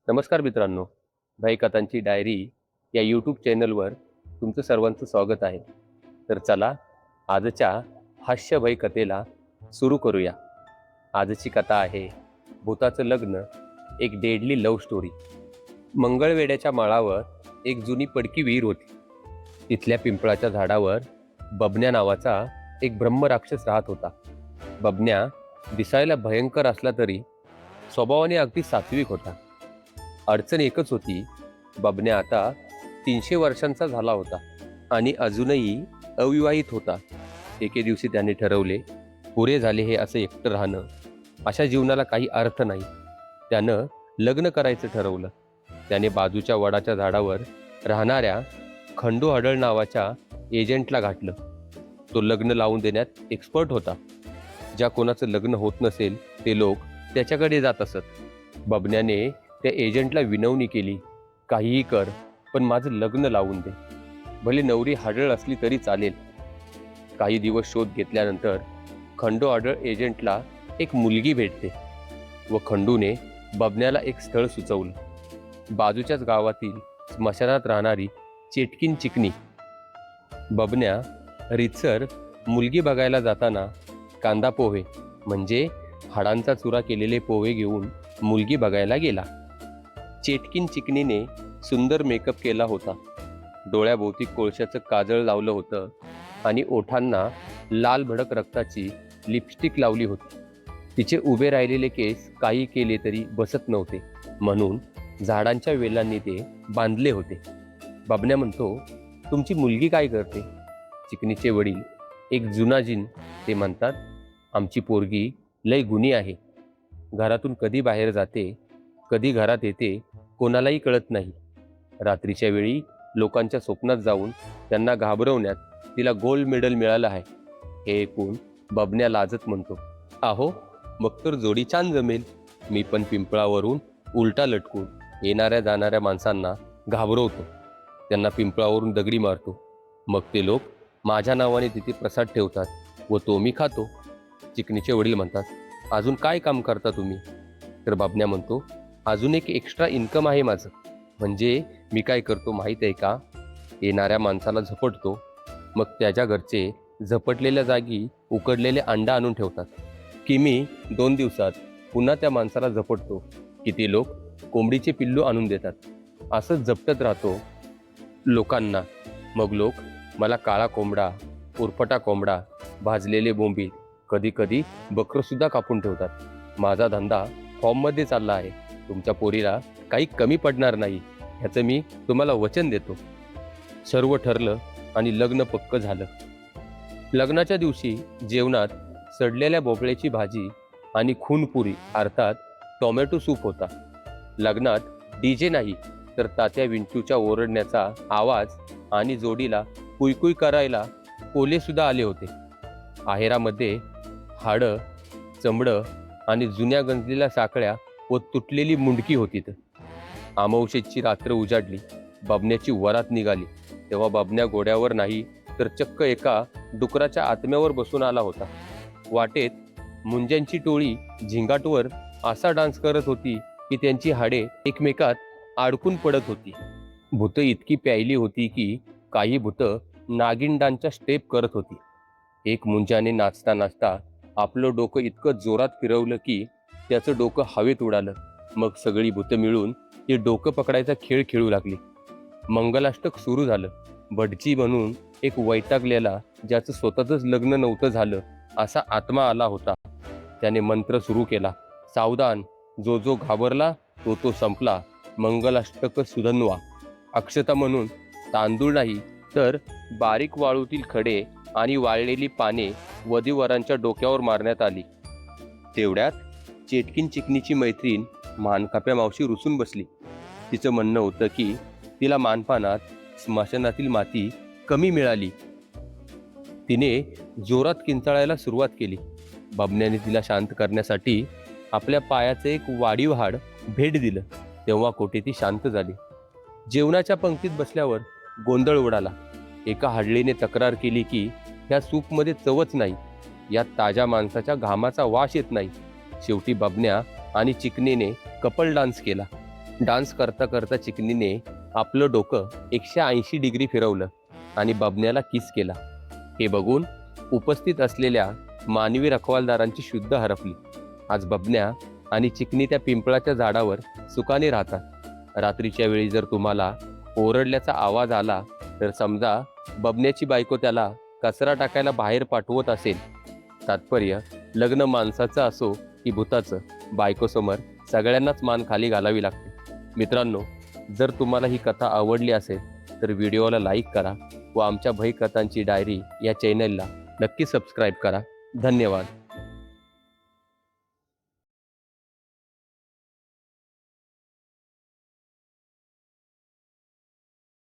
नमस्कार मित्रांनो, भाई कथांची डायरी या यूट्यूब चॅनलवर तुमचं सर्वांचं स्वागत आहे. तर चला आजच्या हास्य भय कथेला सुरू करूया. आजची कथा आहे भूताचं लग्न, एक डेडली लव्ह स्टोरी. मंगळवेड्याच्या माळावर एक जुनी पडकी विहीर होती. तिथल्या पिंपळाच्या झाडावर बबन्या नावाचा एक ब्रह्मराक्षस राहत होता. बबन्या दिसायला भयंकर असला तरी स्वभावाने अगदी सात्विक होता. अडचण एकच होती, बबन्या आता 300 वर्षांचा झाला होता आणि अजूनही अविवाहित होता. एके दिवशी त्याने ठरवले, पुरे झाले हे असं एकटं राहणं, अशा जीवनाला काही अर्थ नाही. त्यानं लग्न करायचं ठरवलं. त्याने बाजूच्या वडाच्या झाडावर राहणाऱ्या खंडू हडळ नावाच्या एजंटला गाठलं. तो लग्न लावून देण्यात एक्सपर्ट होता. ज्या कोणाचं लग्न होत नसेल ते लोक त्याच्याकडे जात असत. बबन्याने त्या एजंटला विनवणी केली, काहीही कर, पण माझं लग्न लावून दे. भले नवरी हाडळ असली तरी चालेल. काही दिवस शोध घेतल्यानंतर खंडू हाडळ एजंटला एक मुलगी भेटते व खंडूने बबन्याला एक स्थळ सुचवलं. बाजूच्याच गावातील स्मशानात राहणारी चेटकीन चिकनी. बबन्या रीतसर मुलगी बघायला जाताना कांदा पोहे म्हणजे हाडांचा चुरा केलेले पोहे घेऊन मुलगी बघायला गेला. चेटकीन चिकनीने सुंदर मेकअप केला होता. डोळ्याभोवती कोळशाचं काजळ लावलं होतं आणि ओठांना लाल भडक रक्ताची लिपस्टिक लावली होती. तिचे उभे राहिलेले केस काही केले तरी बसत नव्हते, म्हणून झाडांच्या वेलांनी ते बांधले होते. बबन्या म्हणतो, तुमची मुलगी काय करते? चिकनीचे वडील एक जुना जिन ते म्हणतात, आमची पोरगी लय गुणी आहे. घरातून कधी बाहेर जाते, कधी घरात येते, कोणालाही कळत नाही. रात्रीच्या वेळी लोकांच्या स्वप्नात जाऊन त्यांना घाबरवण्यात तिला गोल्ड मेडल मिळालं आहे. हे ऐकून बबन्या लाजत म्हणतो, आहो मग तर जोडी छान जमेल. मी पण पिंपळावरून उलटा लटकून येणाऱ्या जाणाऱ्या माणसांना घाबरवतो. त्यांना पिंपळावरून दगडी मारतो. मग ते लोक माझ्या नावाने तिथे प्रसाद ठेवतात व तो मी खातो. चिकनीचे वडील म्हणतात, अजून काय काम करता तुम्ही? तर बबन्या म्हणतो, अजून एक एक्स्ट्रा इन्कम आहे माझं. म्हणजे मी काय करतो माहीत आहे का? येणाऱ्या माणसाला झपटतो, मग त्याच्या घरचे झपटलेल्या जागी उकडलेले अंडा आणून ठेवतात की मी 2 दिवसात पुन्हा त्या माणसाला झपटतो की ते लोक कोंबडीचे पिल्लू आणून देतात. असंच झपटत राहतो लोकांना. मग लोक मला काळा कोंबडा, उरफटा कोंबडा, भाजलेले बोंबील, कधी कधी बकरंसुद्धा कापून ठेवतात. माझा धंदा फॉर्ममध्ये चालला आहे. तुमच्या पोरीला काही कमी पडणार नाही, ह्याचं मी तुम्हाला वचन देतो. सर्व ठरलं आणि लग्न पक्क झालं. लग्नाच्या दिवशी जेवणात सडलेल्या भोपळ्याची भाजी आणि खूनपुरी अर्थात टोमॅटो सूप होता. लग्नात डीजे नाही तर तात्या विंचूच्या ओरडण्याचा आवाज आणि जोडीला कुईकुई करायला कोले सुद्धा आले होते. आहेरामध्ये हाडं, चमडं आणि जुन्या गंजलेल्या साखळ्या व तुटलेली मुंडकी होती. अमावस्येची रात्र उजाडली. बबन्याची वरात निघाली. तेव्हा बबन्या घोड्यावर नाही तर चक्क एका डुकराच्या आत्म्यावर बसून आला होता. वाटेत मुंज्यांची टोळी झिंगाटवर असा डान्स करत होती की त्यांची हाडे एकमेकात अडकून पडत होती. भूतं इतकी प्यायली होती की काही भूतं नागिन डान्सच्या स्टेप करत होती. एक मुंजाने नाचता नाचता आपलं डोकं इतकं जोरात फिरवलं की त्याचं डोकं हवेत उडालं. मग सगळी भूतं मिळून ते डोकं पकडायचा खेळ खेळू लागली. मंगलाष्टक सुरू झालं. भटजी म्हणून एक वैतागलेला, ज्याचं स्वतःच लग्न नव्हतं झालं असा आत्मा आला होता. त्याने मंत्र सुरू केला, सावधान, जो जो घाबरला तो तो संपला. मंगलाष्टक सुधन्वा. अक्षता म्हणून तांदूळ नाही तर बारीक वाळूतील खडे आणि वाळलेली पाने वधूवरांच्या डोक्यावर मारण्यात आली. तेवढ्यात चेटकीन चिकनीची मैत्रीण मानकाप्या मावशी रुसून बसली. तिचं म्हणणं होतं की तिला मानपानात स्मशानातील माती कमी मिळाली. तिने जोरात किंचाळायला सुरुवात केली. बबन्याने तिला शांत करण्यासाठी आपल्या पायाचं एक वाढीव हाड भेट दिलं. तेव्हा कोठे ती शांत झाली. जेवणाच्या पंक्तीत बसल्यावर गोंधळ उडाला. एका हाडळीने तक्रार केली की ह्या सूपमध्ये चवच नाही, यात ताज्या माणसाच्या घामाचा वास येत नाही. शेवटी बबन्या आणि चिकनीने कपल डान्स केला. डान्स करता करता चिकनीने आपलं डोकं 180 डिग्री फिरवलं आणि बबन्याला किस केला. हे बघून उपस्थित असलेल्या मानवी रखवालदारांची शुद्ध हरपली. आज बबन्या आणि चिकनी त्या पिंपळाच्या झाडावर सुखाने राहतात. रात्रीच्या वेळी जर तुम्हाला ओरडल्याचा आवाज आला तर समजा बबन्याची बायको त्याला कचरा टाकायला बाहेर पाठवत असेल. तात्पर्य, लग्न माणसाचं असो की भूताचं, बायकोसमोर सगळ्यांनाच मान खाली घालावी लागते. मित्रांनो, जर तुम्हाला ही कथा आवडली असेल तर व्हिडिओला लाईक करा व आमच्या भय कथांची डायरी या चॅनलला नक्की सबस्क्राईब करा. धन्यवाद.